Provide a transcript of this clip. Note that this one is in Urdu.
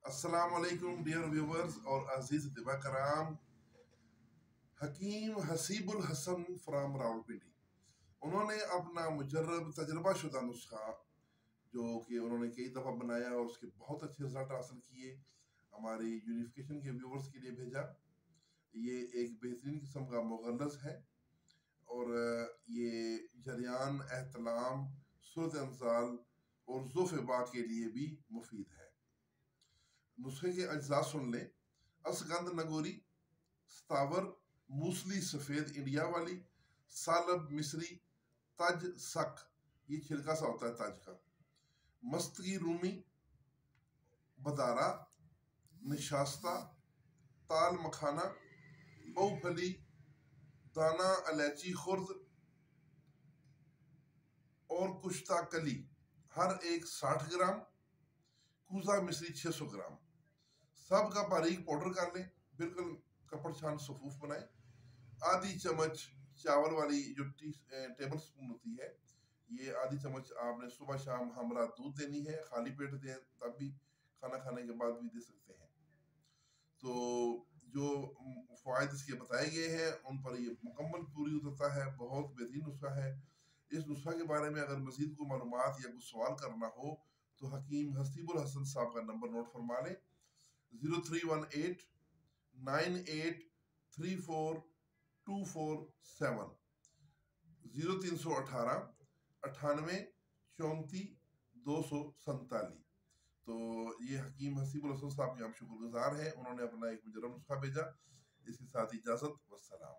السلام علیکم ڈیئر ویورز اور عزیز طبہ کرام. حکیم حسیب الحسن فرام راولپنڈی انہوں نے اپنا مجرب تجربہ شدہ نسخہ جو کہ انہوں نے کئی دفعہ بنایا اور اس کے بہت اچھے رزلٹ حاصل کیے ہماری یونیفیکیشن کے ویورز کے لیے بھیجا. یہ ایک بہترین قسم کا مغلظ ہے اور یہ جریان، احتلام، صورت انزال اور ذوف با کے لیے بھی مفید ہے. نسخے کے اجزاء سن لیں: اسگند نگوری، ستاور، موسلی سفید انڈیا والی، سالب مصری، تج سک، یہ چھلکا سا ہوتا ہے تج کا، مستگی رومی، بدارہ، نشاستہ، تال مکھانا، او پھلی، دانہ الائچی خرد اور کشتہ کلی ہر ایک 60 گرام، کوزہ مصری 600 گرام. سب کا باریک پاؤڈر کر لیں، بالکل کپڑ چھان صفوف بنائیں. آدھی چمچ چاول والی جو ٹیبل سپون ہوتی ہے، یہ آدھی چمچ آپ نے صبح شام ہمراہ دودھ دینی ہے. خالی پیٹ دیں تب بھی، کھانا کھانے کے بعد بھی دے سکتے ہیں. تو جو فوائد اس کے بتائے گئے ہیں ان پر یہ مکمل پوری اترتا ہے. بہت بہترین نسخہ ہے. اس نسخہ کے بارے میں اگر مزید کوئی معلومات یا کوئی سوال کرنا ہو تو حکیم حسیب الحسن صاحب کا نمبر نوٹ فرما لیں: 0318 9834 247 0318 98 34 247. تو یہ حکیم حسیب الحسن صاحب کے ہم شکر گزار ہیں. انہوں نے اپنا ایک مجرب نسخہ بھیجا. اس کے ساتھ اجازت، والسلام.